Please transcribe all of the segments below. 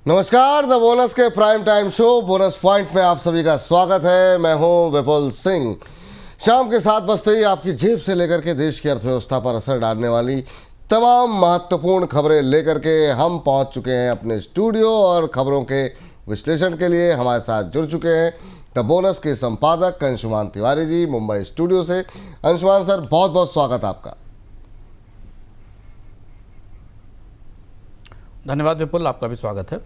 नमस्कार, the bonus के prime time show bonus point में आप सभी का स्वागत है। मैं हूं विपुल सिंह। शाम के 7 बजते ही आपकी जेब से लेकर के देश की अर्थव्यवस्था पर असर डालने वाली तमाम महत्वपूर्ण खबरें लेकर के हम पहुंच चुके हैं अपने स्टूडियो और खबरों के विश्लेषण के लिए हमारे साथ जुड़ चुके हैं द बोनस के संपादक अंशुमान तिवारी जी मुंबई स्टूडियो से। अंशुमान सर, बहुत बहुत स्वागत आपका। धन्यवाद विपुल, आपका भी स्वागत है।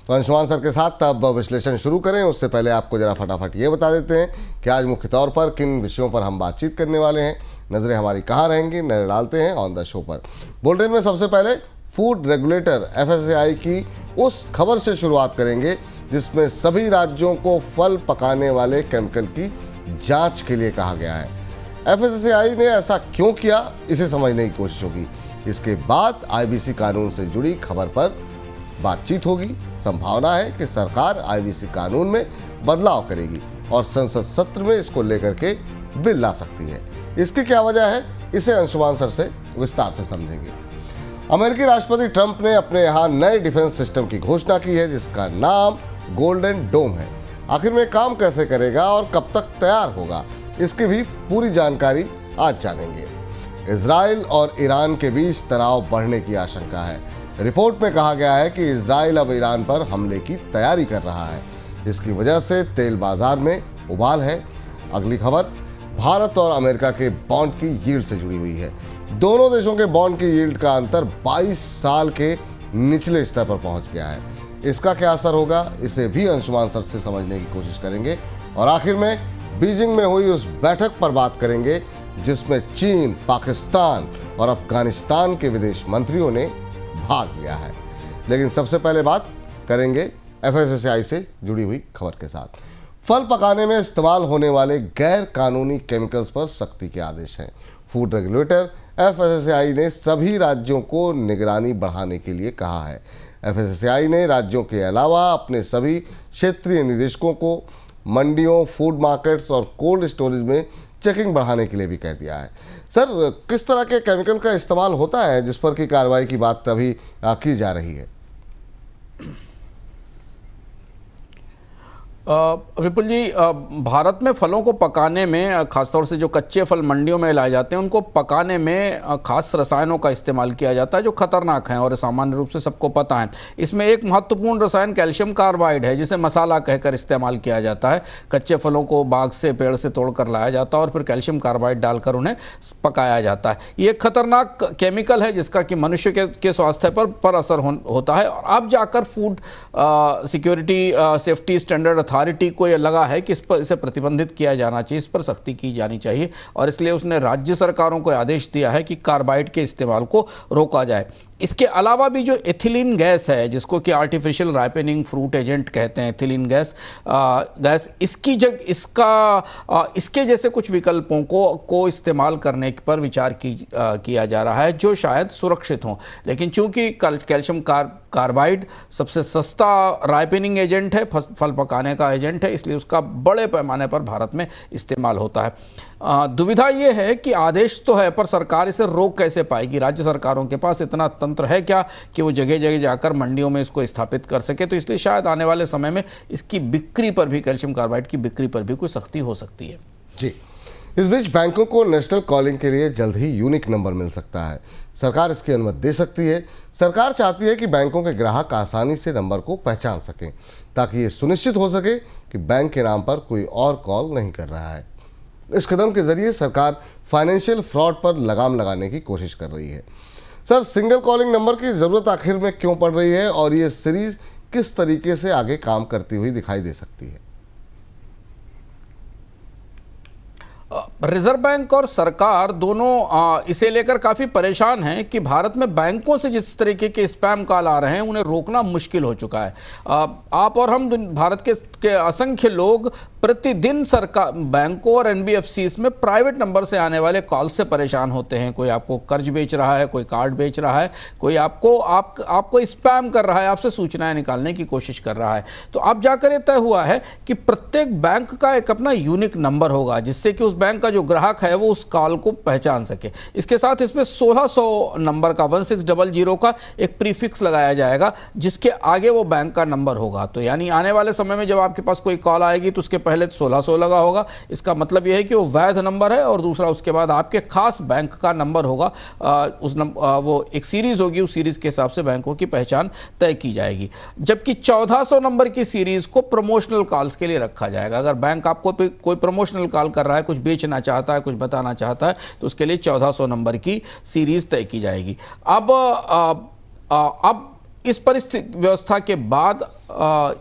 तो अंशुमान सर के साथ अब विश्लेषण शुरू करें उससे पहले आपको जरा फटाफट ये बता देते हैं कि आज मुख्य तौर पर किन विषयों पर हम बातचीत करने वाले हैं। नज़रें हमारी कहाँ रहेंगी, नजर डालते हैं ऑन द शो पर। बुलेटिन में सबसे पहले फूड रेगुलेटर FSSAI की उस खबर से शुरुआत करेंगे जिसमें सभी राज्यों को फल पकाने वाले केमिकल की जाँच के लिए कहा गया है। FSSAI ने ऐसा क्यों किया, इसे समझने की कोशिश होगी। इसके बाद IBC कानून से जुड़ी खबर पर बातचीत होगी। संभावना है कि सरकार IBC कानून में बदलाव करेगी और संसद सत्र में इसको लेकर के बिल ला सकती है। इसकी क्या वजह है, इसे अंशुमान सर से विस्तार से समझेंगे। अमेरिकी राष्ट्रपति ट्रंप ने अपने यहाँ नए डिफेंस सिस्टम की घोषणा की है जिसका नाम गोल्डन डोम है। आखिर में काम कैसे करेगा और कब तक तैयार होगा, इसकी भी पूरी जानकारी आज जानेंगे। इजराइल और ईरान के बीच तनाव बढ़ने की आशंका है। रिपोर्ट में कहा गया है कि इजराइल अब ईरान पर हमले की तैयारी कर रहा है। इसकी वजह से तेल बाजार में उबाल है। अगली खबर भारत और अमेरिका के बॉन्ड की यील्ड से जुड़ी हुई है। दोनों देशों के बॉन्ड की यील्ड का अंतर 22 साल के निचले स्तर पर पहुंच गया है। इसका क्या असर होगा, इसे भी अंशुमान सर से समझने की कोशिश करेंगे। और आखिर में बीजिंग में हुई उस बैठक पर बात करेंगे जिसमें चीन, पाकिस्तान और अफगानिस्तान के विदेश मंत्रियों ने भाग लिया है। लेकिन सबसे पहले बात करेंगे FSSAI से जुड़ी हुई खबर के साथ। फल पकाने में इस्तेमाल होने वाले गैर कानूनी केमिकल्स पर सख्ती के आदेश हैं। फूड रेगुलेटर FSSAI ने सभी राज्यों को निगरानी बढ़ाने के लिए कहा है। FSSAI ने राज्यों के अलावा अपने सभी क्षेत्रीय निदेशकों को मंडियों, फूड मार्केट्स और कोल्ड स्टोरेज में चेकिंग बढ़ाने के लिए भी कह दिया है। सर, किस तरह के केमिकल का इस्तेमाल होता है जिस पर की कार्रवाई की बात अभी की जा रही है? विपुल जी, भारत में फलों को पकाने में, खासतौर से जो कच्चे फल मंडियों में लाए जाते हैं उनको पकाने में खास रसायनों का इस्तेमाल किया जाता है जो खतरनाक हैं और सामान्य रूप से सबको पता है। इसमें एक महत्वपूर्ण रसायन कैल्शियम कार्बाइड है जिसे मसाला कहकर इस्तेमाल किया जाता है। कच्चे फलों को बाग से, पेड़ से तोड़ कर लाया जाता है और फिर कैल्शियम कार्बाइड डालकर उन्हें पकाया जाता है। ये एक खतरनाक केमिकल है जिसका कि मनुष्य के स्वास्थ्य पर असर होता है। और अब जाकर food security safety standard authority को यह लगा है कि इसे प्रतिबंधित किया जाना चाहिए, इस पर सख्ती की जानी चाहिए और इसलिए उसने राज्य सरकारों को आदेश दिया है कि कार्बाइड के इस्तेमाल को रोका जाए। इसके अलावा भी जो एथिलीन गैस है जिसको कि आर्टिफिशियल राइपनिंग फ्रूट एजेंट कहते हैं, एथिलीन गैस इसकी इसके जैसे कुछ विकल्पों को इस्तेमाल करने पर विचार किया जा रहा है जो शायद सुरक्षित हों। लेकिन चूंकि कैल्शियम कार्बाइड सबसे सस्ता राइपनिंग एजेंट है, फल पकाने का एजेंट है, इसलिए उसका बड़े पैमाने पर भारत में इस्तेमाल होता है। दुविधा ये है कि आदेश तो है पर सरकार इसे रोक कैसे पाएगी। राज्य सरकारों के पास इतना तंत्र है क्या कि वो जगह जगह जाकर मंडियों में इसको स्थापित कर सके। तो इसलिए शायद आने वाले समय में इसकी बिक्री पर भी, कैल्शियम कार्बाइड की बिक्री पर भी कोई सख्ती हो सकती है। जी, इस बीच बैंकों को नेशनल कॉलिंग के लिए जल्द ही यूनिक नंबर मिल सकता है। सरकार इसकी अनुमति दे सकती है। सरकार चाहती है कि बैंकों के ग्राहक आसानी से नंबर को पहचान सकें ताकि ये सुनिश्चित हो सके कि बैंक के नाम पर कोई और कॉल नहीं कर रहा है। इस कदम के जरिए सरकार फाइनेंशियल फ्रॉड पर लगाम लगाने की कोशिश कर रही है। सर, सिंगल कॉलिंग नंबर की ज़रूरत आखिर में क्यों पड़ रही है और ये सीरीज किस तरीके से आगे काम करती हुई दिखाई दे सकती है? रिजर्व बैंक और सरकार दोनों इसे लेकर काफ़ी परेशान हैं कि भारत में बैंकों से जिस तरीके के स्पैम कॉल आ रहे हैं उन्हें रोकना मुश्किल हो चुका है। आप और हम भारत के असंख्य लोग प्रतिदिन सरकार, बैंकों और NBFCs में प्राइवेट नंबर से आने वाले कॉल से परेशान होते हैं। कोई आपको कर्ज बेच रहा है, कोई कार्ड बेच रहा है, कोई आपको स्पैम कर रहा है, आपसे सूचनाएं निकालने की कोशिश कर रहा है। तो अब जाकर ये तय हुआ है कि प्रत्येक बैंक का एक अपना यूनिक नंबर होगा जिससे कि उस बैंक का जो ग्राहक है वो उस कॉल को पहचान सके। इसके साथ इसमें 1600 नंबर का 1600 का एक प्रीफिक्स लगाया जाएगा जिसके आगे वो बैंक का नंबर होगा। तो यानी आने वाले समय में जब आपके पास कोई कॉल आएगी तो उसके पहले 1600 लगा होगा, इसका मतलब यह है कि वो वैध नंबर है, और दूसरा उसके बाद आपके खास बैंक का नंबर होगा। वो एक सीरीज होगी, उस सीरीज के हिसाब से बैंकों की पहचान तय की जाएगी। जबकि 1400 नंबर की सीरीज को प्रमोशनल कॉल्स के लिए रखा जाएगा। अगर बैंक आपको कोई प्रमोशनल कॉल कर रहा है, कुछ बेचना चाहता है, कुछ बताना चाहता है, तो उसके लिए 1400 नंबर की सीरीज तय की जाएगी। अब इस परिस्थिति व्यवस्था के बाद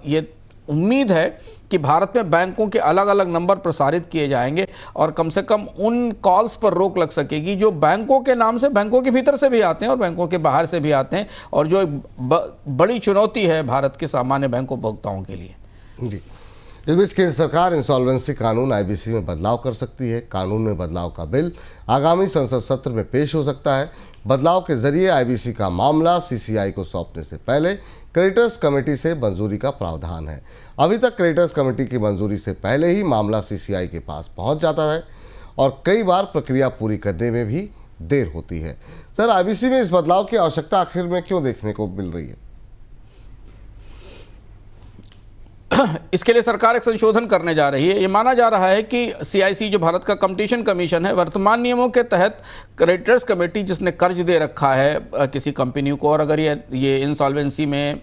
ये उम्मीद है कि भारत में बैंकों के अलग अलग नंबर प्रसारित किए जाएंगे और कम से कम उन कॉल्स पर रोक लग सकेगी जो बैंकों के नाम से, बैंकों के भीतर से भी आते हैं और बैंकों के बाहर से भी आते हैं, और जो एक बड़ी चुनौती है भारत के सामान्य बैंक उपभोक्ताओं के लिए। जी, इस बीच केंद्र सरकार इंसॉल्वेंसी कानून आईबीसी में बदलाव कर सकती है। कानून में बदलाव का बिल आगामी संसद सत्र में पेश हो सकता है। बदलाव के जरिए आईबीसी का मामला सीसीआई को सौंपने से पहले क्रेडिटर्स कमेटी से मंजूरी का प्रावधान है। अभी तक क्रेडिटर्स कमेटी की मंजूरी से पहले ही मामला सीसीआई के पास पहुंच जाता है और कई बार प्रक्रिया पूरी करने में भी देर होती है। सर, आईबीसी में इस बदलाव की आवश्यकता आखिर में क्यों देखने को मिल रही है? इसके लिए सरकार एक संशोधन करने जा रही है। ये माना जा रहा है कि सीआईसी, जो भारत का कंपटीशन कमीशन है, वर्तमान नियमों के तहत क्रेडिटर्स कमेटी जिसने कर्ज दे रखा है किसी कंपनी को, और अगर ये इंसॉल्वेंसी में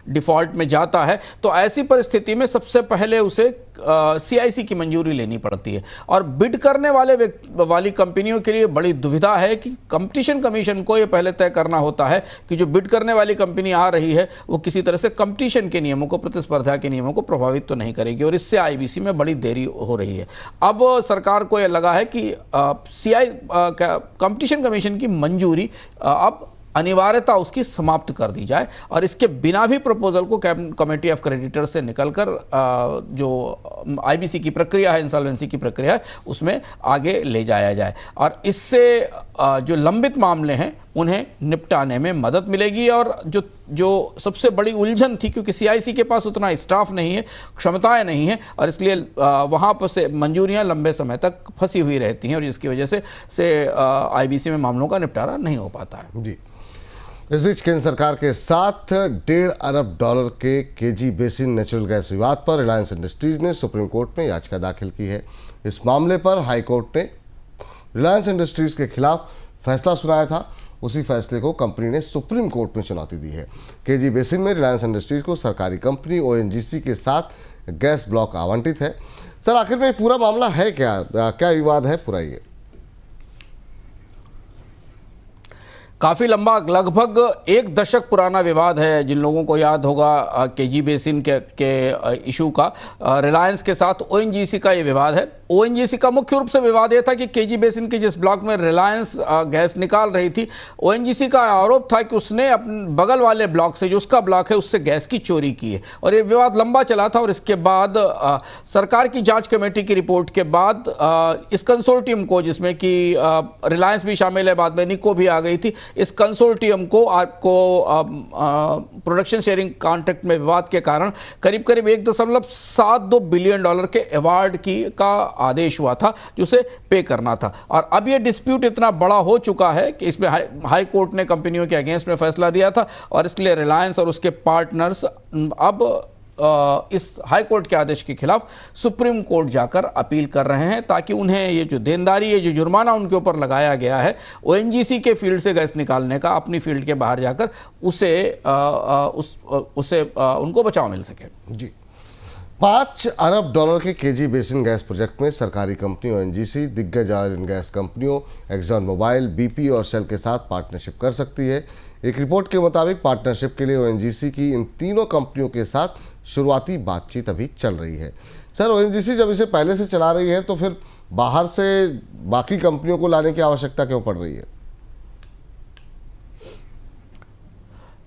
डिफॉल्ट में जाता है, तो ऐसी परिस्थिति में सबसे पहले उसे सीआईसी की मंजूरी लेनी पड़ती है। और बिड करने वाली कंपनियों के लिए बड़ी दुविधा है कि कंपटीशन कमीशन को ये पहले तय करना होता है कि जो बिड करने वाली कंपनी आ रही है वो किसी तरह से कंपटीशन के नियमों को, प्रतिस्पर्धा के नियमों को प्रभावित तो नहीं करेगी, और इससे आईबीसी में बड़ी देरी हो रही है। अब सरकार को यह लगा है कि कंपटीशन कमीशन की मंजूरी अब अनिवार्यता उसकी समाप्त कर दी जाए, और इसके बिना भी प्रपोजल को कमेटी ऑफ क्रेडिटर्स से निकलकर जो आईबीसी की प्रक्रिया है, इंसॉल्वेंसी की प्रक्रिया है, उसमें आगे ले जाया जाए, और इससे जो लंबित मामले हैं उन्हें निपटाने में मदद मिलेगी। और जो सबसे बड़ी उलझन थी, क्योंकि सीआईसी के पास उतना स्टाफ नहीं है, क्षमताएं नहीं है, और इसलिए वहाँ पर से मंजूरियाँ लंबे समय तक फंसी हुई रहती हैं, और जिसकी वजह से आईबीसी में मामलों का निपटारा नहीं हो पाता है। जी, इस बीच केंद्र सरकार के साथ $1.5 अरब के केजी बेसिन नेचुरल गैस विवाद पर रिलायंस इंडस्ट्रीज ने सुप्रीम कोर्ट में याचिका दाखिल की है। इस मामले पर हाई कोर्ट ने रिलायंस इंडस्ट्रीज के खिलाफ फैसला सुनाया था। उसी फैसले को कंपनी ने सुप्रीम कोर्ट में चुनौती दी है। केजी बेसिन में रिलायंस इंडस्ट्रीज को सरकारी कंपनी ओएनजीसी के साथ गैस ब्लॉक आवंटित है। सर, आखिर में पूरा मामला है क्या विवाद है पूरा? ये काफ़ी लंबा, लगभग 1 दशक पुराना विवाद है। जिन लोगों को याद होगा केजी बेसिन के इशू का, रिलायंस के साथ ओएनजीसी का ये विवाद है। ओएनजीसी का मुख्य रूप से विवाद ये था कि केजी बेसिन के जिस ब्लॉक में रिलायंस गैस निकाल रही थी, ओएनजीसी का आरोप था कि उसने अपने बगल वाले ब्लॉक से, जो उसका ब्लॉक है, उससे गैस की चोरी की है, और ये विवाद लंबा चला था। और इसके बाद सरकार की जांच कमेटी की रिपोर्ट के बाद इस कंसोर्टियम को, जिसमें कि रिलायंस भी शामिल है, बाद में निको भी आ गई थी, इस कंसोर्टियम को प्रोडक्शन शेयरिंग कॉन्ट्रैक्ट में विवाद के कारण करीब $1.72 बिलियन के अवार्ड का आदेश हुआ था, जिसे पे करना था। और अब ये डिस्प्यूट इतना बड़ा हो चुका है कि इसमें हाई कोर्ट ने कंपनियों के अगेंस्ट में फैसला दिया था, और इसलिए रिलायंस और उसके पार्टनर्स अब इस हाई कोर्ट के आदेश के खिलाफ सुप्रीम कोर्ट जाकर अपील कर रहे हैं, ताकि उन्हें ये जो देनदारी है, जो जुर्माना उनके ऊपर लगाया गया है ओएनजीसी के फील्ड से गैस निकालने का, अपनी फील्ड के बाहर जाकर उससे उनको बचाव मिल सके। जी, $5 अरब के केजी बेसिन गैस प्रोजेक्ट में सरकारी कंपनी ओएनजीसी दिग्गज ऑयल एंड गैस कंपनियों एक्सॉन मोबाइल, बीपी और शेल के साथ पार्टनरशिप कर सकती है। एक रिपोर्ट के मुताबिक पार्टनरशिप के लिए ओएनजीसी की इन तीनों कंपनियों के साथ शुरुआती बातचीत अभी चल रही है। सर, ओएनजीसी जब इसे पहले से चला रही है तो फिर बाहर से बाकी कंपनियों को लाने की आवश्यकता क्यों पड़ रही है?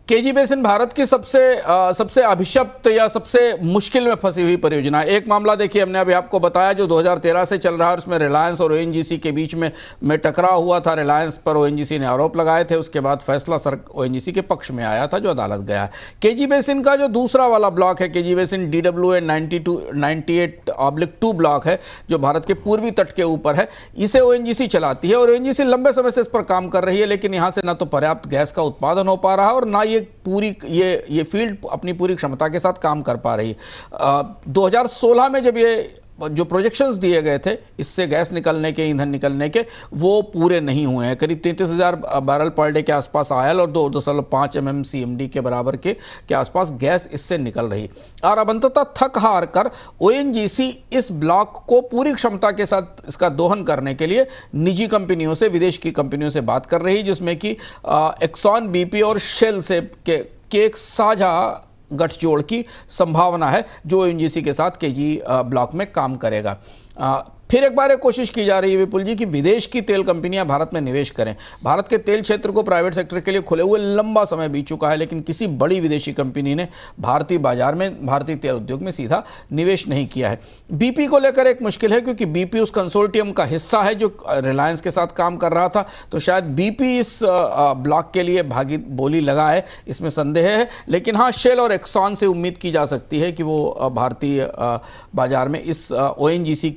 केजी बेसिन भारत की सबसे अभिशप्त या सबसे मुश्किल में फंसी हुई परियोजना है। एक मामला देखिए, हमने अभी आपको बताया जो 2013 से चल रहा है, उसमें रिलायंस और ओएनजीसी के बीच में टकराव हुआ था। रिलायंस पर ओएनजीसी ने आरोप लगाए थे, उसके बाद फैसला ओएनजीसी के पक्ष में आया था जो अदालत गया है। केजी बेसिन का जो दूसरा वाला ब्लॉक है, केजी बेसिन DWA 98/2 ब्लॉक है जो भारत के पूर्वी तट के ऊपर है, इसे ओएनजीसी चलाती है और ओएनजीसी लंबे समय से इस पर काम कर रही है, लेकिन यहां से ना तो पर्याप्त गैस का उत्पादन हो पा रहा है और ना ये फील्ड अपनी पूरी क्षमता के साथ काम कर पा रही है। 2016 में जब ये जो प्रोजेक्शंस दिए गए थे इससे गैस निकलने के, ईंधन निकलने के, वो पूरे नहीं हुए हैं। करीब 33,000 बैरल पर डे के आसपास आयल और 2.5 MMCMD के बराबर के आसपास गैस इससे निकल रही। और अब अंततः थक हार कर ओएनजीसी इस ब्लॉक को पूरी क्षमता के साथ इसका दोहन करने के लिए निजी कंपनियों से, विदेश की कंपनियों से बात कर रही, जिसमें कि एक्सॉन, BP और शेल से के एक साझा गठजोड़ की संभावना है जो ओएनजीसी के साथ केजी ब्लॉक में काम करेगा। फिर एक बार कोशिश की जा रही है विपुल जी कि विदेश की तेल कंपनियां भारत में निवेश करें। भारत के तेल क्षेत्र को प्राइवेट सेक्टर के लिए खुले हुए लंबा समय बीत चुका है, लेकिन किसी बड़ी विदेशी कंपनी ने भारतीय बाजार में, भारतीय तेल उद्योग में सीधा निवेश नहीं किया है। BP को लेकर एक मुश्किल है क्योंकि BP उस कंसोर्टियम का हिस्सा है जो रिलायंस के साथ काम कर रहा था, तो शायद BP इस ब्लॉक के लिए भागी बोली लगाए, इसमें संदेह है। लेकिन हाँ, शेल और एक्सॉन से उम्मीद की जा सकती है कि वो भारतीय बाजार में इस ओएनजीसी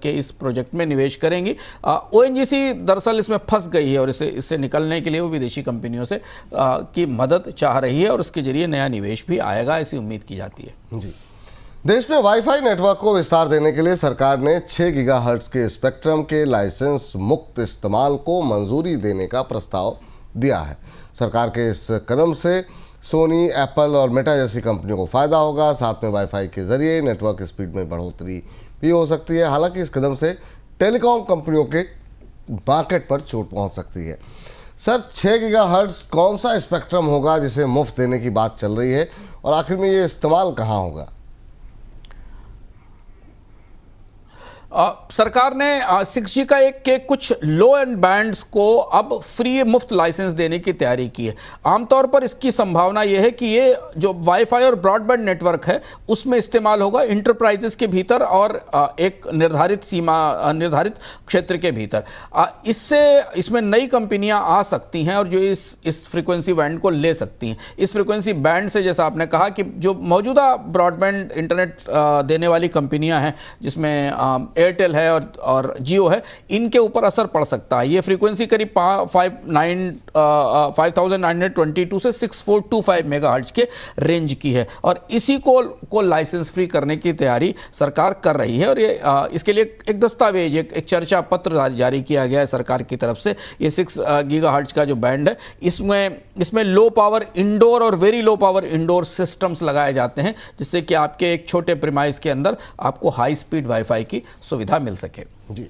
के इस प्रोजेक्ट में निवेश करेंगी। ओएनजीसी दरअसल इसमें फंस गई है और इससे निकलने के लिए वो विदेशी कंपनियों से की मदद चाह रही है और उसके जरिए नया निवेश भी आएगा, ऐसी उम्मीद की जाती है। जी, देश में वाईफाई नेटवर्क को विस्तार देने के लिए सरकार ने 6 गीगाहर्ट्ज के स्पेक्ट्रम के लाइसेंस मुक्त इस्तेमाल को मंजूरी देने का प्रस्ताव दिया है। सरकार के इस कदम से सोनी, एप्पल और मेटा जैसी कंपनियों को फायदा होगा। साथ में वाईफाई के जरिए नेटवर्क स्पीड में बढ़ोतरी भी हो सकती है। हालांकि इस कदम से टेलीकॉम कंपनियों के मार्केट पर चोट पहुंच सकती है। सर, 6 गीगाहर्ट्ज कौन सा स्पेक्ट्रम होगा जिसे मुफ्त देने की बात चल रही है और आखिर में ये इस्तेमाल कहां होगा? सरकार ने 6G के कुछ लो एंड बैंड्स को अब फ्री मुफ्त लाइसेंस देने की तैयारी की है। आमतौर पर इसकी संभावना यह है कि ये जो वाईफाई और ब्रॉडबैंड नेटवर्क है उसमें इस्तेमाल होगा इंटरप्राइजेस के भीतर और एक निर्धारित निर्धारित क्षेत्र के भीतर। इसमें नई कंपनियां आ सकती हैं और जो इस फ्रीक्वेंसी बैंड को ले सकती हैं। इस फ्रीक्वेंसी बैंड से, जैसा आपने कहा, कि जो मौजूदा ब्रॉडबैंड इंटरनेट देने वाली कंपनियां हैं जिसमें एयरटेल है और जियो है, इनके ऊपर असर पड़ सकता है। ये फ्रीक्वेंसी करीब 5922 से 6425 मेगाहर्ट्ज के रेंज की है और इसी को लाइसेंस फ्री करने की तैयारी सरकार कर रही है। और ये इसके लिए एक दस्तावेज, एक चर्चा पत्र जारी किया गया है सरकार की तरफ से। ये 6 गीगाहर्ट्ज का जो बैंड है, इसमें लो पावर इंडोर और very low power indoor systems लगाए जाते हैं, जिससे कि आपके एक छोटे प्रीमाइस के अंदर आपको हाई स्पीड वाईफाई की सुविधा मिल सके। जी,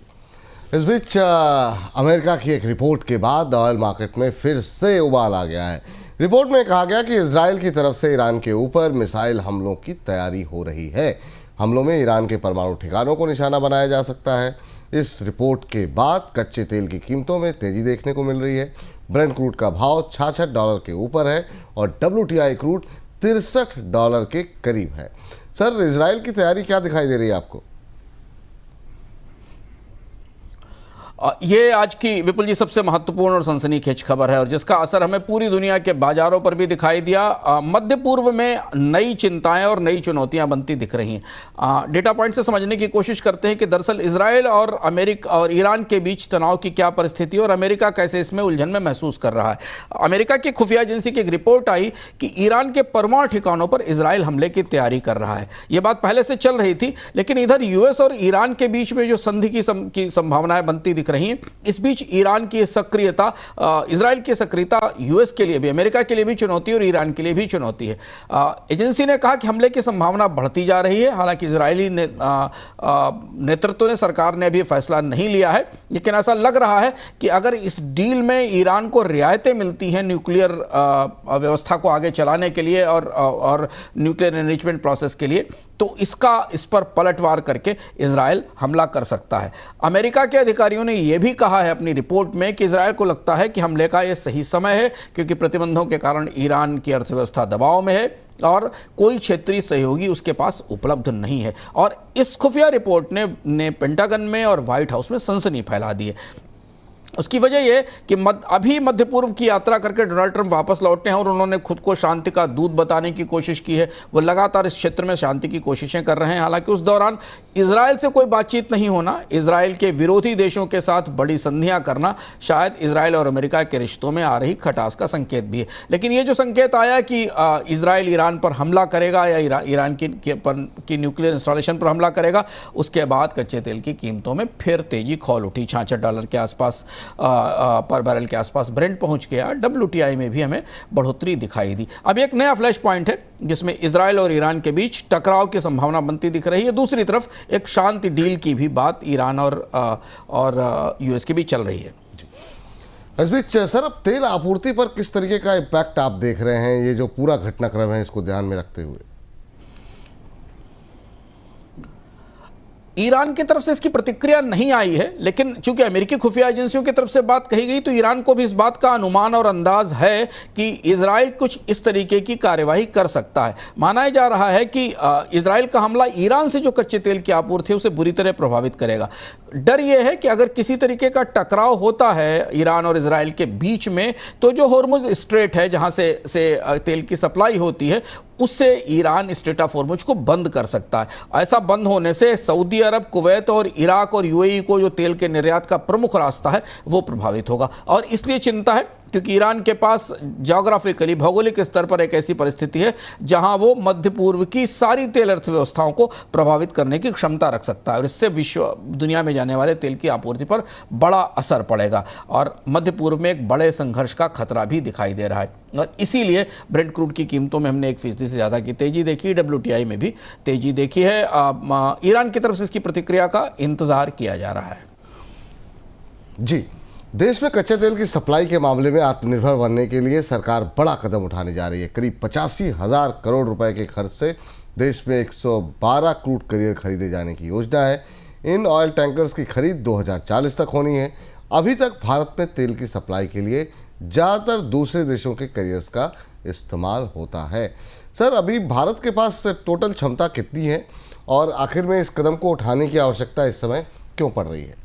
इस बीच अमेरिका की एक रिपोर्ट के बाद ऑयल मार्केट में फिर से उबाल आ गया है। रिपोर्ट में कहा गया कि इजराइल की तरफ से ईरान के ऊपर मिसाइल हमलों की तैयारी हो रही है। हमलों में ईरान के परमाणु ठिकानों को निशाना बनाया जा सकता है। इस रिपोर्ट के बाद कच्चे तेल की कीमतों में तेजी देखने को मिल रही है। ब्रेंट क्रूड का भाव $66 के ऊपर है और WTI क्रूड $63 के करीब है। सर, इजराइल की तैयारी क्या दिखाई दे रही है आपको? ये आज की विपुल जी सबसे महत्वपूर्ण और सनसनीखेज खबर है और जिसका असर हमें पूरी दुनिया के बाजारों पर भी दिखाई दिया। मध्य पूर्व में नई चिंताएं और नई चुनौतियां बनती दिख रही हैं। डेटा पॉइंट से समझने की कोशिश करते हैं कि दरअसल इजराइल और अमेरिका और ईरान के बीच तनाव की क्या परिस्थिति और अमेरिका कैसे इसमें उलझन में महसूस कर रहा है। अमेरिका की खुफिया एजेंसी की एक रिपोर्ट आई कि ईरान के परमाणु ठिकानों पर इजराइल हमले की तैयारी कर रहा है। यह बात पहले से चल रही थी, लेकिन इधर यूएस और ईरान के बीच में जो संधि की संभावनाएं बनती दिख रही हैं, इस बीच ईरान की सक्रियता, इजराइल की सक्रियता यूएस के लिए भी, अमेरिका के लिए भी चुनौती और ईरान के लिए भी चुनौती है। एजेंसी ने कहा कि हमले की संभावना बढ़ती जा रही है। हालांकि इजरायली नेतृत्व ने, सरकार ने अभी फैसला नहीं लिया है, लेकिन ऐसा लग रहा है कि अगर इस डील में ईरान को रियायतें मिलती हैं न्यूक्लियर व्यवस्था को आगे चलाने के लिए और न्यूक्लियर एनरिचमेंट प्रोसेस के लिए, तो इस पर पलटवार करके इजराइल हमला कर सकता है। अमेरिका के अधिकारियों ने ने यह भी कहा है अपनी रिपोर्ट में कि इजरायल को लगता है कि हमले का यह सही समय है, क्योंकि प्रतिबंधों के कारण ईरान की अर्थव्यवस्था दबाव में है और कोई क्षेत्रीय सहयोगी उसके पास उपलब्ध नहीं है। और इस खुफिया रिपोर्ट ने पेंटागन में और व्हाइट हाउस में सनसनी फैला दी है। उसकी वजह यह कि अभी मध्य पूर्व की यात्रा करके डोनाल्ड ट्रंप वापस लौटे हैं और उन्होंने खुद को शांति का दूत बताने की कोशिश की है। वो लगातार इस क्षेत्र में शांति की कोशिशें कर रहे हैं। हालांकि उस दौरान इजरायल से कोई बातचीत नहीं होना, इजरायल के विरोधी देशों के साथ बड़ी संधियां करना शायद इजरायल और अमेरिका के रिश्तों में आ रही खटास का संकेत भी है। लेकिन ये जो संकेत आया कि इजरायल ईरान पर हमला करेगा या ईरान की न्यूक्लियर इंस्टॉलेशन पर हमला करेगा, उसके बाद कच्चे तेल की कीमतों में फिर तेजी खौल उठी। $66 के आसपास पर बैरल के आसपास ब्रेंट पहुंच गया। WTI में भी हमें बढ़ोतरी दिखाई दी। अब एक नया फ्लैश पॉइंट है जिसमें इजरायल और ईरान के बीच टकराव की संभावना बनती दिख रही है। दूसरी तरफ एक शांति डील की भी बात ईरान और यूएस के बीच चल रही है। इस बीच सर, अब तेल आपूर्ति पर किस तरीके का इम्पैक्ट आप देख रहे हैं, ये जो पूरा घटनाक्रम है इसको ध्यान में रखते हुए? ईरान की तरफ से इसकी प्रतिक्रिया नहीं आई है, लेकिन चूंकि अमेरिकी खुफिया एजेंसियों की तरफ से बात कही गई तो ईरान को भी इस बात का अनुमान और अंदाज है कि इजराइल कुछ इस तरीके की कार्यवाही कर सकता है। माना जा रहा है कि इजराइल का हमला ईरान से जो कच्चे तेल की आपूर्ति है उसे बुरी तरह प्रभावित करेगा। डर यह है कि अगर किसी तरीके का टकराव होता है ईरान और इजराइल के बीच में, तो जो होर्मुज स्ट्रेट है जहां से तेल की सप्लाई होती है, उससे ईरान स्ट्रेट ऑफ होर्मुज को बंद कर सकता है। ऐसा बंद होने से सऊदी अरब, कुवैत और इराक और यूएई को जो तेल के निर्यात का प्रमुख रास्ता है वो प्रभावित होगा। और इसलिए चिंता है क्योंकि ईरान के पास ज्योग्राफिकली, भौगोलिक स्तर पर एक ऐसी परिस्थिति है जहां वो मध्य पूर्व की सारी तेल अर्थव्यवस्थाओं को प्रभावित करने की क्षमता रख सकता है और इससे दुनिया में जाने वाले तेल की आपूर्ति पर बड़ा असर पड़ेगा और मध्य पूर्व में एक बड़े संघर्ष का खतरा भी दिखाई दे रहा है। और इसीलिए ब्रेंट क्रूड की कीमतों में हमने 1% से ज़्यादा की तेजी देखी, WTI में भी तेजी देखी है। ईरान की तरफ से इसकी प्रतिक्रिया का इंतजार किया जा रहा है। जी, देश में कच्चे तेल की सप्लाई के मामले में आत्मनिर्भर बनने के लिए सरकार बड़ा कदम उठाने जा रही है। करीब 85,000 करोड़ रुपए के खर्च से देश में 112 क्रूड करियर खरीदे जाने की योजना है। इन ऑयल टैंकर्स की खरीद 2040 तक होनी है। अभी तक भारत में तेल की सप्लाई के लिए ज़्यादातर दूसरे देशों के करियर्स का इस्तेमाल होता है। सर, अभी भारत के पास टोटल क्षमता कितनी है और आखिर में इस कदम को उठाने की आवश्यकता इस समय क्यों पड़ रही है?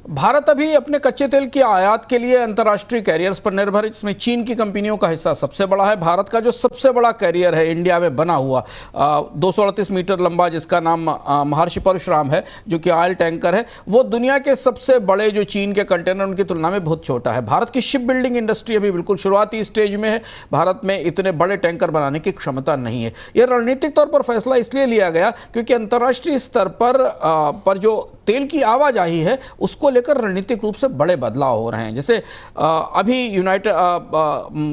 भारत अभी अपने कच्चे तेल की आयात के लिए अंतर्राष्ट्रीय कैरियर्स पर निर्भर है, जिसमें चीन की कंपनियों का हिस्सा सबसे बड़ा है। भारत का जो सबसे बड़ा कैरियर है इंडिया में बना हुआ 238 मीटर लंबा, जिसका नाम महर्षि परशुराम है, जो कि ऑयल टैंकर है, वो दुनिया के सबसे बड़े जो चीन के कंटेनर उनकी तुलना में बहुत छोटा है। भारत की शिप बिल्डिंग इंडस्ट्री अभी बिल्कुल शुरुआती स्टेज में है। भारत में इतने बड़े टैंकर बनाने की क्षमता नहीं है। यह रणनीतिक तौर पर फैसला इसलिए लिया गया क्योंकि अंतर्राष्ट्रीय स्तर पर जो तेल की आवाजाही है उसको लेकर रणनीतिक रूप से बड़े बदलाव हो रहे हैं। जैसे अभी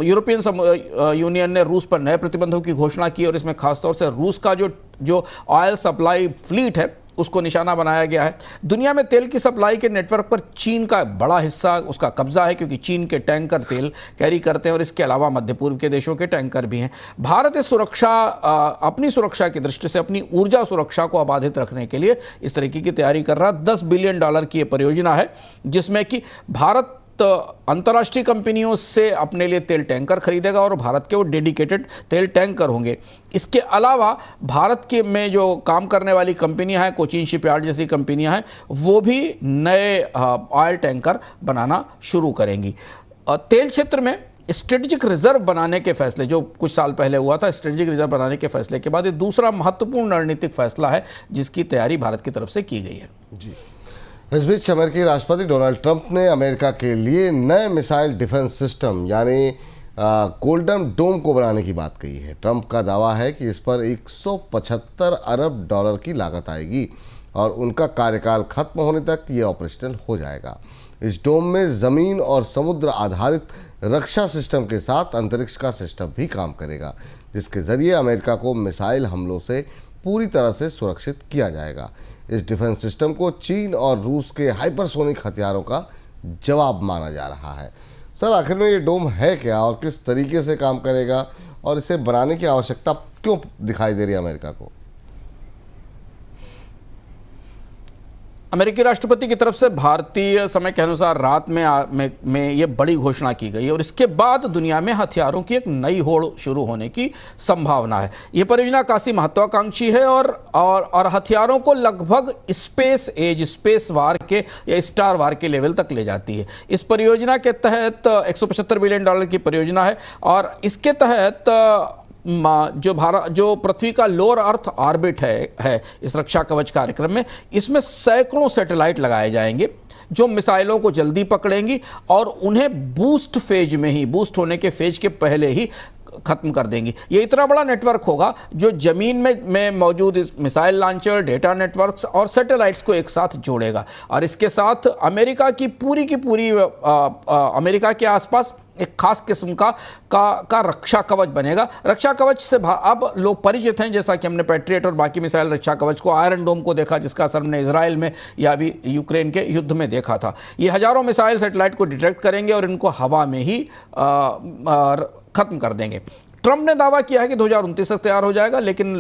यूरोपियन यूनियन ने रूस पर नए प्रतिबंधों की घोषणा की और इसमें खासतौर से रूस का जो ऑयल सप्लाई फ्लीट है उसको निशाना बनाया गया है। दुनिया में तेल की सप्लाई के नेटवर्क पर चीन का बड़ा हिस्सा, उसका कब्जा है, क्योंकि चीन के टैंकर तेल कैरी करते हैं और इसके अलावा मध्य पूर्व के देशों के टैंकर भी हैं। भारत इस अपनी सुरक्षा की दृष्टि से, अपनी ऊर्जा सुरक्षा को अबाधित रखने के लिए इस तरीके की तैयारी कर रहा है। $10 बिलियन की यह परियोजना है जिसमें कि भारत अंतर्राष्ट्रीय कंपनियों से अपने लिए तेल टैंकर खरीदेगा और भारत के वो डेडिकेटेड तेल टैंकर होंगे। इसके अलावा भारत के में जो काम करने वाली कंपनियां हैं, कोचीन शिपयार्ड जैसी कंपनियां हैं, वो भी नए ऑयल टैंकर बनाना शुरू करेंगी। तेल क्षेत्र में स्ट्रेटेजिक रिजर्व बनाने के फैसले, जो कुछ साल पहले हुआ था, स्ट्रेटेजिक रिजर्व बनाने के फैसले के बाद ये दूसरा महत्वपूर्ण रणनीतिक फैसला है जिसकी तैयारी भारत की तरफ से की गई है। जी, इस बीच अमेरिकी राष्ट्रपति डोनाल्ड ट्रंप ने अमेरिका के लिए नए मिसाइल डिफेंस सिस्टम यानी गोल्डन डोम को बनाने की बात कही है। ट्रंप का दावा है कि इस पर $175 अरब की लागत आएगी और उनका कार्यकाल खत्म होने तक ये ऑपरेशनल हो जाएगा। इस डोम में ज़मीन और समुद्र आधारित रक्षा सिस्टम के साथ अंतरिक्ष का सिस्टम भी काम करेगा, जिसके ज़रिए अमेरिका को मिसाइल हमलों से पूरी तरह से सुरक्षित किया जाएगा। इस डिफेंस सिस्टम को चीन और रूस के हाइपरसोनिक हथियारों का जवाब माना जा रहा है। सर, आखिर में ये डोम है क्या और किस तरीके से काम करेगा और इसे बनाने की आवश्यकता क्यों दिखाई दे रही है अमेरिका को? अमेरिकी राष्ट्रपति की तरफ से भारतीय समय के अनुसार रात में ये बड़ी घोषणा की गई और इसके बाद दुनिया में हथियारों की एक नई होड़ शुरू होने की संभावना है। ये परियोजना काफी महत्वाकांक्षी है और हथियारों को लगभग स्पेस एज, स्पेस वार के या स्टार वार के लेवल तक ले जाती है। इस परियोजना के तहत $175 बिलियन की परियोजना है और इसके तहत जो पृथ्वी का लोअर अर्थ ऑर्बिट है इस रक्षा कवच कार्यक्रम में, इसमें सैकड़ों सैटेलाइट लगाए जाएंगे जो मिसाइलों को जल्दी पकड़ेंगी और उन्हें बूस्ट होने के फेज के पहले ही खत्म कर देंगी। ये इतना बड़ा नेटवर्क होगा जो जमीन में मौजूद इस मिसाइल लॉन्चर, डेटा नेटवर्क्स और सैटेलाइट्स को एक साथ जोड़ेगा और इसके साथ अमेरिका की पूरी अमेरिका के आसपास एक खास किस्म का रक्षा कवच बनेगा। रक्षा कवच से अब लोग परिचित हैं, जैसा कि हमने पैट्रियट और बाकी मिसाइल रक्षा कवच को, आयरन डोम को देखा जिसका असर हमने इजराइल में या अभी यूक्रेन के युद्ध में देखा था। ये हजारों मिसाइल सैटेलाइट को डिटेक्ट करेंगे और इनको हवा में ही खत्म कर देंगे। ट्रंप ने दावा किया है कि 2029 तक तैयार हो जाएगा, लेकिन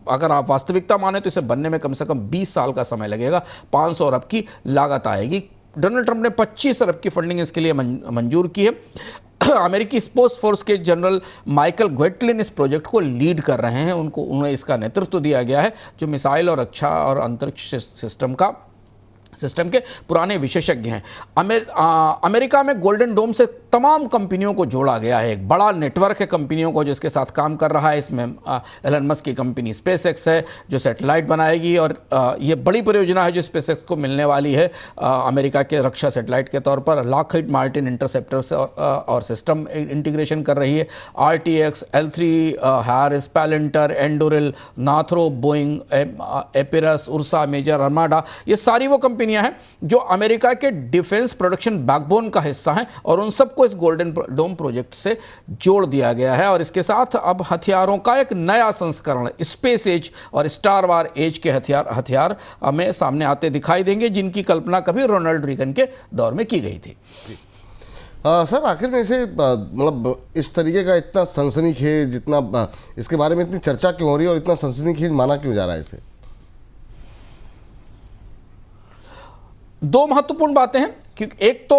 अगर आप वास्तविकता माने तो इसे बनने में कम से कम 20 साल का समय लगेगा, 500 अरब की लागत आएगी। डोनाल्ड ट्रंप ने 25 अरब की फंडिंग इसके लिए मंजूर की है। अमेरिकी स्पेस फोर्स के जनरल माइकल ग्वेटलिन इस प्रोजेक्ट को लीड कर रहे हैं, उन्हें इसका नेतृत्व दिया गया है, जो मिसाइल और रक्षा और अंतरिक्ष सिस्टम के पुराने विशेषज्ञ हैं। अमेरिका में गोल्डन डोम से तमाम कंपनियों को जोड़ा गया है, एक बड़ा नेटवर्क है कंपनियों को जिसके साथ काम कर रहा है। इसमें एलन मस्क की कंपनी स्पेसएक्स है जो सैटेलाइट बनाएगी और ये बड़ी परियोजना है जो स्पेसएक्स को मिलने वाली है अमेरिका के रक्षा सैटेलाइट के तौर पर। लॉकहीड मार्टिन इंटरसेप्टर्स और सिस्टम इंटीग्रेशन कर रही है। RTX, L3 Harris, Palantir, Anduril, Northrop, Boeing, Epirus, Ursa Major, Armada, ये सारी वो कंपनियां हैं जो अमेरिका के डिफेंस प्रोडक्शन बैकबोन का हिस्सा हैं और उन सबको इस गोल्डन डोम प्रोजेक्ट से जोड़ दिया गया है। और इसके साथ अब हथियारों का एक नया संस्करण, स्पेस एज और स्टार वार एज के हथियार हमें सामने आते दिखाई देंगे, जिनकी कल्पना कभी रोनाल्ड रीगन के दौर में की गई थी। सर, आखिर में इसे मतलब इस तरीके का इतना सनसनीखेज, जितना इसके बारे में इतनी चर्चा क्यों हो रही है और इतना सनसनीखेज माना क्यों जा रहा है इसे? दो महत्वपूर्ण बातें हैं, क्योंकि एक तो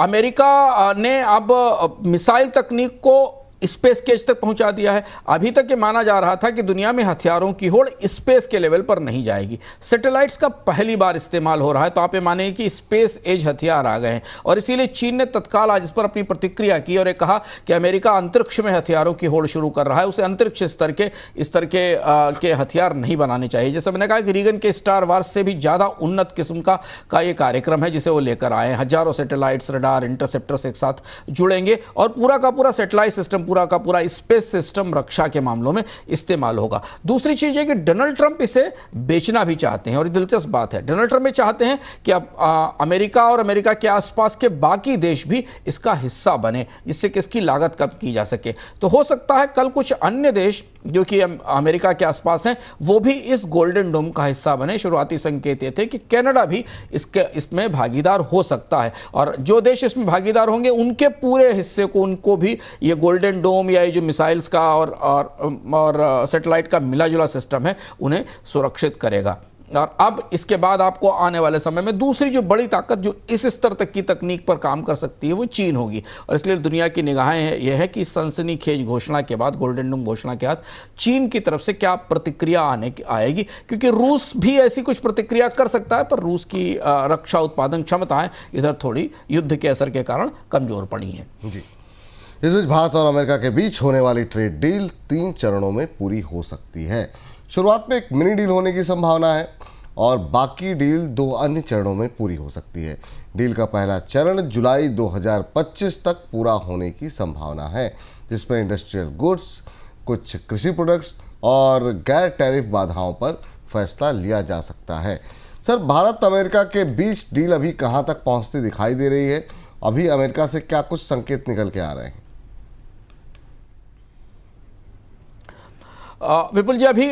अमेरिका ने अब मिसाइल तकनीक को स्पेस केज तक पहुंचा दिया है। अभी तक ये माना जा रहा था कि दुनिया में हथियारों की होड़ स्पेस के लेवल पर नहीं जाएगी। सैटेलाइट्स का पहली बार इस्तेमाल हो रहा है, तो आप ये मानेंगे कि स्पेस एज हथियार आ गए हैं और इसीलिए चीन ने तत्काल आज इस पर अपनी प्रतिक्रिया की और ये कहा कि अमेरिका अंतरिक्ष में हथियारों की होड़ शुरू कर रहा है, उसे अंतरिक्ष स्तर के हथियार नहीं बनाने चाहिए। जैसे मैंने कहा कि रीगन के स्टार वार से भी ज़्यादा उन्नत किस्म का ये कार्यक्रम है जिसे वो लेकर आए हैं। हजारों सैटेलाइट्स, रडार, इंटरसेप्टर्स एक साथ जुड़ेंगे और पूरा का पूरा सैटेलाइट सिस्टम, पूरा का पूरा स्पेस सिस्टम रक्षा के मामलों में इस्तेमाल होगा। दूसरी चीज है कि डोनाल्ड ट्रंप इसे बेचना भी चाहते हैं और ये दिलचस्प बात है। डोनाल्ड ट्रंप ये चाहते हैं कि अब अमेरिका और अमेरिका के आसपास के बाकी देश भी इसका हिस्सा बने, जिससे कि इसकी लागत कम की जा सके। तो हो सकता है कल कुछ अन्य देश जो कि अमेरिका के आसपास हैं वो भी इस गोल्डन डोम का हिस्सा बने। शुरुआती संकेत ये थे कि कनाडा भी इसमें भागीदार हो सकता है और जो देश इसमें भागीदार होंगे उनके पूरे हिस्से को, उनको भी ये गोल्डन डोम या ये जो मिसाइल्स का और सैटेलाइट का मिला जुला सिस्टम है उन्हें सुरक्षित करेगा। और अब इसके बाद आपको आने वाले समय में दूसरी जो बड़ी ताकत जो इस स्तर तक की तकनीक पर काम कर सकती है वो चीन होगी और इसलिए दुनिया की निगाहें यह है कि सनसनीखेज घोषणा के बाद, गोल्डन डोम घोषणा के बाद चीन की तरफ से क्या प्रतिक्रिया आएगी, क्योंकि रूस भी ऐसी कुछ प्रतिक्रिया कर सकता है, पर रूस की रक्षा उत्पादन क्षमताएं इधर थोड़ी युद्ध के असर के कारण कमजोर पड़ी हैं। जी, इस बीच भारत और अमेरिका के बीच होने वाली ट्रेड डील 3 चरणों में पूरी हो सकती है। शुरुआत में एक मिनी डील होने की संभावना है और बाकी डील 2 अन्य चरणों में पूरी हो सकती है। डील का पहला चरण जुलाई 2025 तक पूरा होने की संभावना है, जिसमें इंडस्ट्रियल गुड्स, कुछ कृषि प्रोडक्ट्स और गैर टैरिफ बाधाओं पर फैसला लिया जा सकता है। सर, भारत अमेरिका के बीच डील अभी कहाँ तक पहुँचती दिखाई दे रही है? अभी अमेरिका से क्या कुछ संकेत निकल के आ रहे हैं? विपुल जी, अभी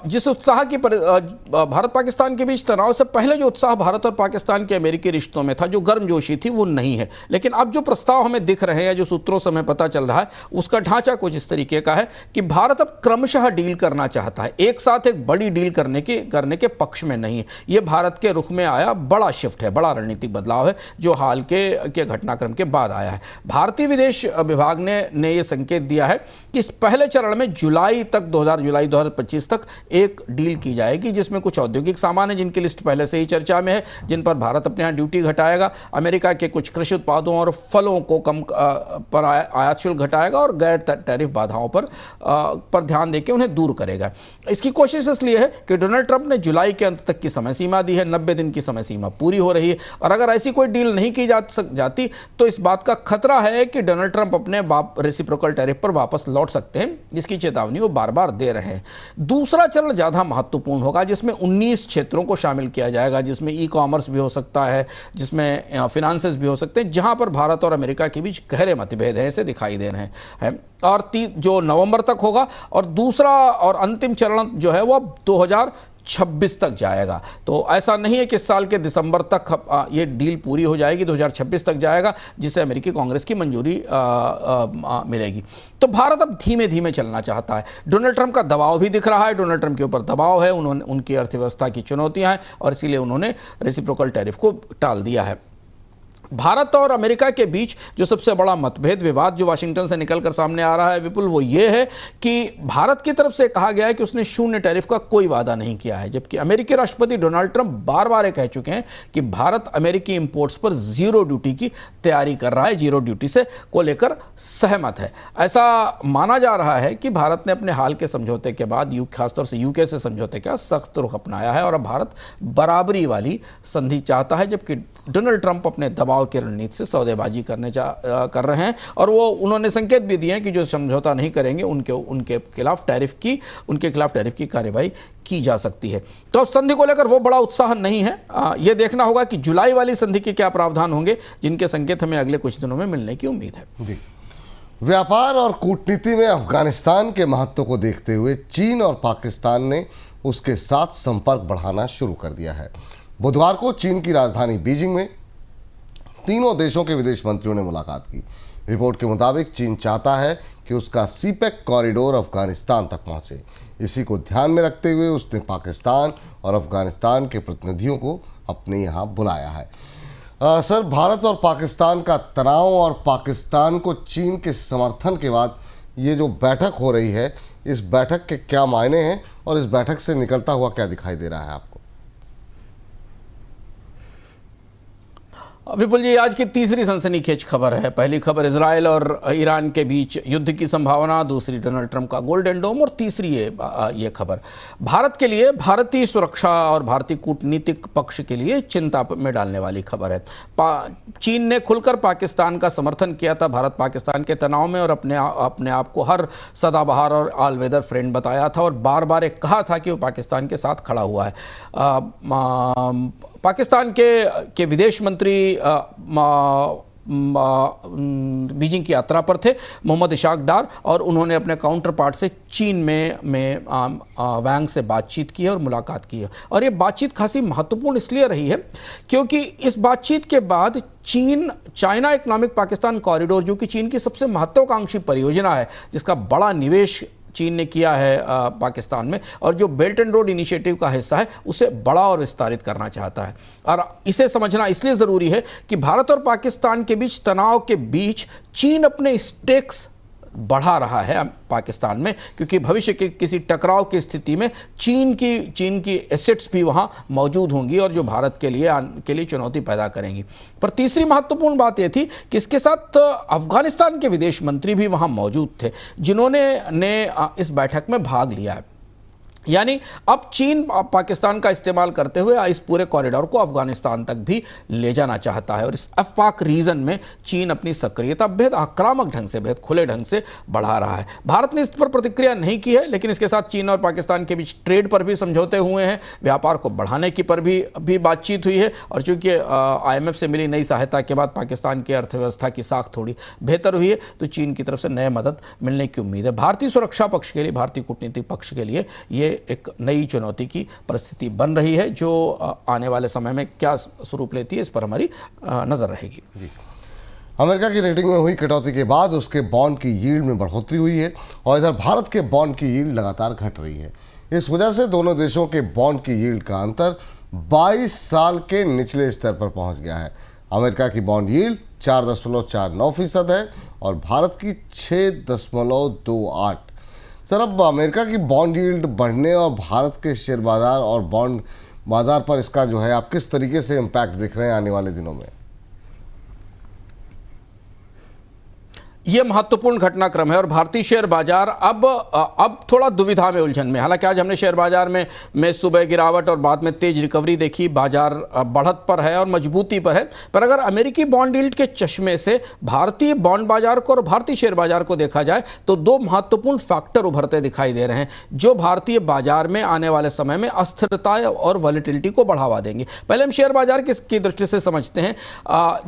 जिस उत्साह की भारत पाकिस्तान के बीच तनाव से पहले जो उत्साह भारत और पाकिस्तान के अमेरिकी रिश्तों में था, जो गर्मजोशी थी, वो नहीं है। लेकिन अब जो प्रस्ताव हमें दिख रहे हैं, जो सूत्रों से हमें पता चल रहा है, उसका ढांचा कुछ इस तरीके का है कि भारत अब क्रमशः डील करना चाहता है, एक साथ एक बड़ी डील करने के पक्ष में नहीं है। ये भारत के रुख में आया बड़ा शिफ्ट है, बड़ा रणनीतिक बदलाव है, जो हाल के घटनाक्रम के बाद आया है। भारतीय विदेश विभाग ने यह संकेत दिया है कि इस पहले चरण में जुलाई 2025 तक एक डील की जाएगी, जिसमें कुछ औद्योगिक सामान है जिनकी लिस्ट पहले से ही चर्चा में है, जिन पर भारत अपने यहाँ ड्यूटी घटाएगा, अमेरिका के कुछ कृषि उत्पादों और फलों को कम पर आयात शुल्क घटाएगा और गैर टैरिफ बाधाओं पर ध्यान देकर उन्हें दूर करेगा। इसकी कोशिश इसलिए है कि डोनाल्ड ट्रंप ने जुलाई के अंत तक की समय सीमा दी है, 90 दिन की समय सीमा पूरी हो रही है, और अगर ऐसी कोई डील नहीं की जाती तो इस बात का खतरा है कि डोनाल्ड ट्रंप अपने रेसिप्रोकल टैरिफ पर वापस लौट सकते हैं, जिसकी चेतावनी वो बार बार दे रहे हैं। दूसरा चरण ज़्यादा महत्वपूर्ण होगा, जिसमें 19 क्षेत्रों को शामिल किया जाएगा, जिसमें ई कॉमर्स भी हो सकता है, जिसमें फिनांसेस भी हो सकते हैं, जहां पर भारत और अमेरिका के बीच गहरे मतभेद हैं, ऐसे दिखाई दे रहे हैं। और जो नवंबर तक होगा, और दूसरा और अंतिम चरण जो है वो 2026 तक जाएगा। तो ऐसा नहीं है कि इस साल के दिसंबर तक ये डील पूरी हो जाएगी, 2026 तक जाएगा, जिसे अमेरिकी कांग्रेस की मंजूरी मिलेगी। तो भारत अब धीमे धीमे चलना चाहता है। डोनाल्ड ट्रंप का दबाव भी दिख रहा है, डोनाल्ड ट्रंप के ऊपर दबाव है, उनकी अर्थव्यवस्था की चुनौतियां हैं, और इसीलिए उन्होंने रेसिप्रोकल टैरिफ को टाल दिया है। भारत और अमेरिका के बीच जो सबसे बड़ा मतभेद, विवाद जो वाशिंगटन से निकलकर सामने आ रहा है विपुल, वो ये है कि भारत की तरफ से कहा गया है कि उसने शून्य टैरिफ का कोई वादा नहीं किया है, जबकि अमेरिकी राष्ट्रपति डोनाल्ड ट्रंप बार बार कह चुके हैं कि भारत अमेरिकी इंपोर्ट्स पर जीरो ड्यूटी की तैयारी कर रहा है, जीरो ड्यूटी से को लेकर सहमत है। ऐसा माना जा रहा है कि भारत ने अपने हाल के समझौते के बाद, खासतौर से यूके से समझौते का सख्त रुख अपनाया है, और अब भारत बराबरी वाली संधि चाहता है, जबकि डोनाल्ड ट्रंप अपने दबाव की रणनीति से सौदेबाजी कर रहे हैं, और वो उन्होंने संकेत भी दिए हैं कि जो समझौता नहीं करेंगे उनके खिलाफ टैरिफ की कार्रवाई की जा सकती है। तो अब संधि को लेकर वो बड़ा उत्साह नहीं है। ये देखना होगा कि जुलाई वाली संधि के क्या प्रावधान होंगे, जिनके संकेत हमें अगले कुछ दिनों में मिलने की उम्मीद है। जी। व्यापार और कूटनीति में अफगानिस्तान के महत्व को देखते हुए चीन और पाकिस्तान ने उसके साथ संपर्क बढ़ाना शुरू कर दिया है। बुधवार को चीन की राजधानी बीजिंग में तीनों देशों के विदेश मंत्रियों ने मुलाकात की। रिपोर्ट के मुताबिक चीन चाहता है कि उसका सीपेक कॉरिडोर अफगानिस्तान तक पहुंचे। इसी को ध्यान में रखते हुए उसने पाकिस्तान और अफगानिस्तान के प्रतिनिधियों को अपने यहाँ बुलाया है। सर, भारत और पाकिस्तान का तनाव और पाकिस्तान को चीन के समर्थन के बाद ये जो बैठक हो रही है, इस बैठक के क्या मायने हैं और इस बैठक से निकलता हुआ क्या दिखाई दे रहा है आपको? विपुल जी, आज की तीसरी सनसनीखेज खबर है। पहली खबर इजराइल और ईरान के बीच युद्ध की संभावना, दूसरी डोनाल्ड ट्रंप का गोल्डन डोम, और तीसरी ये खबर भारत के लिए, भारतीय सुरक्षा और भारतीय कूटनीतिक पक्ष के लिए चिंता में डालने वाली खबर है। चीन ने खुलकर पाकिस्तान का समर्थन किया था भारत पाकिस्तान के तनाव में, और अपने आप को हर सदाबहार और ऑल वेदर फ्रेंड बताया था, और बार बार कहा था कि वो पाकिस्तान के साथ खड़ा हुआ है। पाकिस्तान के विदेश मंत्री बीजिंग की यात्रा पर थे, मोहम्मद इशाक डार, और उन्होंने अपने काउंटर पार्ट से चीन में वांग से बातचीत की है और मुलाकात की है। और ये बातचीत खासी महत्वपूर्ण इसलिए रही है क्योंकि इस बातचीत के बाद चाइना इकोनॉमिक पाकिस्तान कॉरिडोर, जो कि चीन की सबसे महत्वाकांक्षी परियोजना है, जिसका बड़ा निवेश चीन ने किया है पाकिस्तान में, और जो बेल्ट एंड रोड इनिशिएटिव का हिस्सा है, उसे बड़ा और विस्तारित करना चाहता है। और इसे समझना इसलिए ज़रूरी है कि भारत और पाकिस्तान के बीच तनाव के बीच चीन अपने स्टेक्स बढ़ा रहा है पाकिस्तान में, क्योंकि भविष्य के किसी टकराव की स्थिति में चीन की एसेट्स भी वहां मौजूद होंगी, और जो भारत के लिए चुनौती पैदा करेंगी। पर तीसरी महत्वपूर्ण बात यह थी कि इसके साथ अफगानिस्तान के विदेश मंत्री भी वहां मौजूद थे, जिन्होंने इस बैठक में भाग लिया है। यानी अब चीन पाकिस्तान का इस्तेमाल करते हुए इस पूरे कॉरिडोर को अफगानिस्तान तक भी ले जाना चाहता है और इस अफपाक रीजन में चीन अपनी सक्रियता बेहद आक्रामक ढंग से, बेहद खुले ढंग से बढ़ा रहा है। भारत ने इस पर प्रतिक्रिया नहीं की है, लेकिन इसके साथ चीन और पाकिस्तान के बीच ट्रेड पर भी समझौते हुए हैं, व्यापार को बढ़ाने की पर भी बातचीत हुई है। और चूंकि IMF से मिली नई सहायता के बाद पाकिस्तान की अर्थव्यवस्था की साख थोड़ी बेहतर हुई है, तो चीन की तरफ से नए मदद मिलने की उम्मीद है। भारतीय सुरक्षा पक्ष के लिए, भारतीय कूटनीतिक पक्ष के लिए ये एक नई चुनौती की परिस्थिति बन रही है, जो आने वाले समय में क्या स्वरूप लेती है इस पर हमारी नजर रहेगी। अमेरिका की रेटिंग में हुई कटौती के बाद उसके बॉन्ड की यील्ड में बढ़ोतरी हुई है और इधर भारत के बॉन्ड की यील्ड लगातार घट रही है। इस वजह से दोनों देशों के बॉन्ड की यील्ड का अंतर 22 साल के निचले स्तर पर पहुंच गया है। अमेरिका की बॉन्ड यील्ड 4.49% है और भारत की 6.28। सर, अब अमेरिका की बॉन्ड यील्ड बढ़ने और भारत के शेयर बाजार और बॉन्ड बाजार पर इसका जो है आप किस तरीके से इम्पैक्ट दिख रहे हैं आने वाले दिनों में? यह महत्वपूर्ण घटनाक्रम है और भारतीय शेयर बाजार अब थोड़ा दुविधा में, उलझन में। हालांकि आज हमने शेयर बाजार में सुबह गिरावट और बाद में तेज रिकवरी देखी, बाजार बढ़त पर है और मजबूती पर है। पर अगर अमेरिकी बॉन्ड यील्ड के चश्मे से भारतीय बॉन्ड बाजार को और भारतीय शेयर बाजार को देखा जाए तो दो महत्वपूर्ण फैक्टर उभरते दिखाई दे रहे हैं जो भारतीय बाजार में आने वाले समय में अस्थिरता और वॉलेटिलिटी को बढ़ावा देंगे। पहले हम शेयर बाजार की दृष्टि से समझते हैं।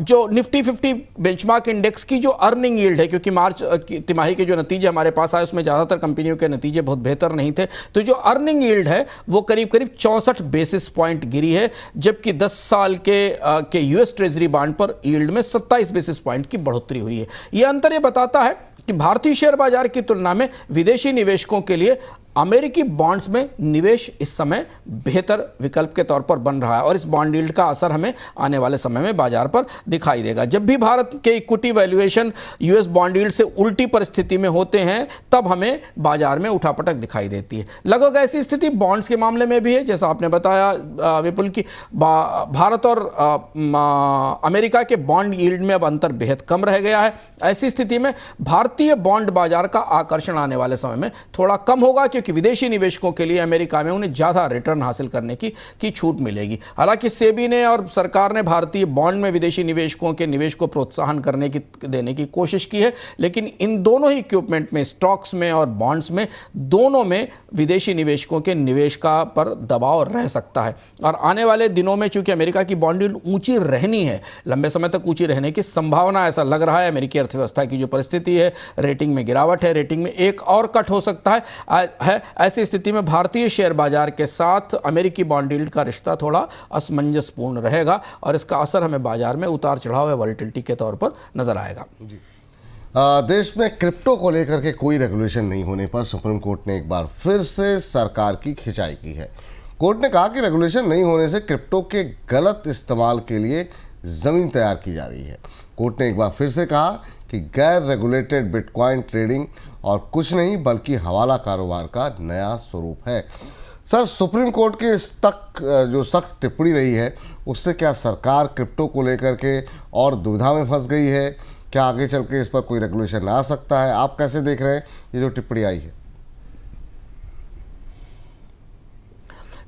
जो निफ्टी 50 बेंचमार्क इंडेक्स की जो अर्निंग यील्ड है, क्योंकि मार्च की तिमाही के जो नतीजे हमारे पास आए उसमें ज़्यादातर कंपनियों के नतीजे बहुत बेहतर नहीं थे, तो जो अर्निंग यील्ड है वो करीब करीब 64 बेसिस पॉइंट गिरी है, जबकि 10 साल के US ट्रेजरी बॉन्ड पर यील्ड में 27 बेसिस पॉइंट की बढ़ोतरी हुई है। यह अंतर ये बताता है कि भारतीय शेयर बाजार की तुलना में विदेशी निवेशकों के लिए अमेरिकी बॉन्ड्स में निवेश इस समय बेहतर विकल्प के तौर पर बन रहा है और इस बॉन्ड यील्ड का असर हमें आने वाले समय में बाजार पर दिखाई देगा। जब भी भारत के equity valuation US bond yield से उल्टी परिस्थिति में होते हैं तब हमें बाजार में उठापटक दिखाई देती है। लगभग ऐसी स्थिति बॉन्ड्स के मामले में भी है, जैसा आपने बताया विपुल की भारत और अमेरिका के बॉन्ड यील्ड में अब अंतर बेहद कम रह गया है। ऐसी स्थिति में भारतीय बॉन्ड बाजार का आकर्षण आने वाले समय में थोड़ा कम होगा, क्योंकि विदेशी निवेशकों के लिए अमेरिका में उन्हें ज्यादा रिटर्न हासिल करने की छूट मिलेगी। हालांकि सेबी ने और सरकार ने भारतीय बॉन्ड में विदेशी निवेशकों के निवेश को प्रोत्साहन देने की कोशिश की है, लेकिन इन दोनों ही इक्विपमेंट में, स्टॉक्स में और बॉन्ड्स में, दोनों में विदेशी निवेशकों के निवेश का पर दबाव रह सकता है। और आने वाले दिनों में चूंकि अमेरिका की बॉन्ड यील्ड ऊंची रहनी है, लंबे समय तक ऊंची रहने की संभावना ऐसा लग रहा है। अमेरिकी अर्थव्यवस्था की जो परिस्थिति है, रेटिंग में गिरावट है, रेटिंग में एक और कट हो सकता है। ऐसी स्थिति में भारतीय शेयर बाजार के साथ अमेरिकी बॉन्ड यील्ड का रिश्ता थोड़ा असमंजसपूर्ण रहेगा और इसका असर हमें बाजार में उतार चढ़ाव या वॉलेटिलिटी के तौर पर नजर आएगा। जी। देश में क्रिप्टो को लेकर के कोई रेगुलेशन नहीं होने पर सुप्रीम कोर्ट ने एक बार फिर से सरकार की खिंचाई की है। कोर्ट ने कहा कि रेगुलेशन नहीं होने से क्रिप्टो के गलत इस्तेमाल के लिए ज़मीन तैयार की जा रही है। कोर्ट ने एक बार फिर से कहा कि गैर रेगुलेटेड बिटकॉइन ट्रेडिंग और कुछ नहीं बल्कि हवाला कारोबार का नया स्वरूप है। सर, सुप्रीम कोर्ट के इस तक जो सख्त टिप्पणी रही है उससे क्या सरकार क्रिप्टो को लेकर के और दुविधा में फंस गई है? क्या आगे चल के इस पर कोई रेगुलेशन आ सकता है? आप कैसे देख रहे हैं ये जो टिप्पणी आई है?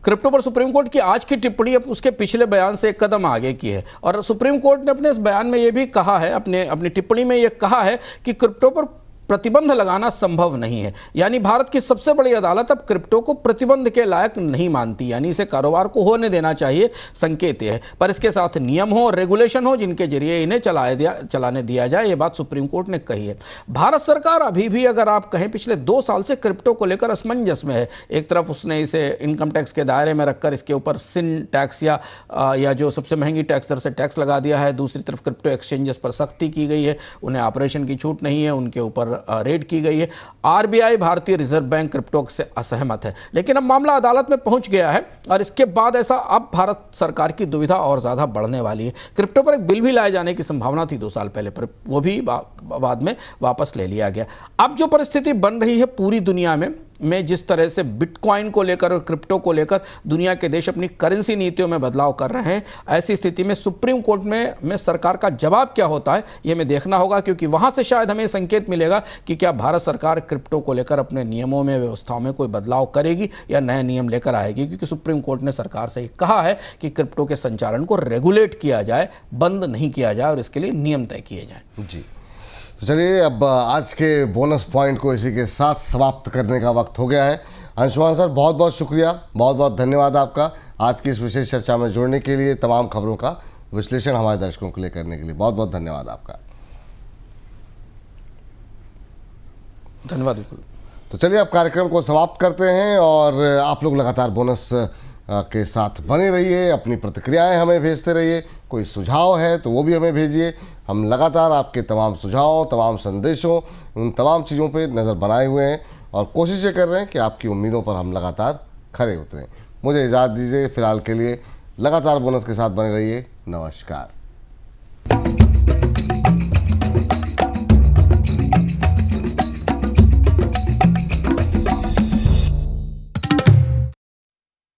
क्रिप्टो पर सुप्रीम कोर्ट की आज की टिप्पणी अब उसके पिछले बयान से एक कदम आगे की है और सुप्रीम कोर्ट ने अपने इस बयान में यह भी कहा है, अपनी टिप्पणी में यह कहा है कि क्रिप्टो पर प्रतिबंध लगाना संभव नहीं है। यानी भारत की सबसे बड़ी अदालत अब क्रिप्टो को प्रतिबंध के लायक नहीं मानती, यानी इसे कारोबार को होने देना चाहिए, संकेत है। पर इसके साथ नियम हो, रेगुलेशन हो जिनके जरिए इन्हें चलाने दिया जाए, ये बात सुप्रीम कोर्ट ने कही है। भारत सरकार अभी भी अगर आप कहें पिछले 2 साल से क्रिप्टो को लेकर असमंजस में है। एक तरफ उसने इसे इनकम टैक्स के दायरे में रखकर इसके ऊपर सिन टैक्स या जो सबसे महंगी टैक्स दर से टैक्स लगा दिया है। दूसरी तरफ क्रिप्टो एक्सचेंजेस पर सख्ती की गई है, उन्हें ऑपरेशन की छूट नहीं है, उनके ऊपर रेड की गई है। RBI भारतीय रिजर्व बैंक क्रिप्टो से असहमत है, लेकिन अब मामला अदालत में पहुंच गया है और इसके बाद ऐसा अब भारत सरकार की दुविधा और ज्यादा बढ़ने वाली है। क्रिप्टो पर एक बिल भी लाए जाने की संभावना थी 2 साल पहले, पर वो भी बाद में वापस ले लिया गया। अब जो परिस्थिति बन रही है पूरी दुनिया में में जिस तरह से बिटकॉइन को लेकर और क्रिप्टो को लेकर दुनिया के देश अपनी करेंसी नीतियों में बदलाव कर रहे हैं, ऐसी स्थिति में सुप्रीम कोर्ट में सरकार का जवाब क्या होता है ये हमें देखना होगा, क्योंकि वहां से शायद हमें संकेत मिलेगा कि क्या भारत सरकार क्रिप्टो को लेकर अपने नियमों में, व्यवस्थाओं में कोई बदलाव करेगी या नए नियम लेकर आएगी। क्योंकि सुप्रीम कोर्ट ने सरकार से कहा है कि क्रिप्टो के संचालन को रेगुलेट किया जाए, बंद नहीं किया जाए और इसके लिए नियम तय किए जाए। जी, तो चलिए अब आज के बोनस पॉइंट को इसी के साथ समाप्त करने का वक्त हो गया है। अंशुमान सर, बहुत बहुत शुक्रिया, बहुत बहुत धन्यवाद आपका आज की इस विशेष चर्चा में जुड़ने के लिए, तमाम खबरों का विश्लेषण हमारे दर्शकों के लिए करने के लिए बहुत बहुत धन्यवाद आपका। धन्यवाद। बिल्कुल। तो चलिए अब कार्यक्रम को समाप्त करते हैं और आप लोग लगातार बोनस के साथ बने रहिए, अपनी प्रतिक्रियाएं हमें भेजते रहिए, कोई सुझाव है तो वो भी हमें भेजिए। हम लगातार आपके तमाम सुझाव, तमाम संदेशों, उन तमाम चीज़ों पे नज़र बनाए हुए हैं और कोशिश ये कर रहे हैं कि आपकी उम्मीदों पर हम लगातार खरे उतरें। मुझे इजाज़त दीजिए, फ़िलहाल के लिए लगातार बोनस के साथ बने रहिए। नमस्कार।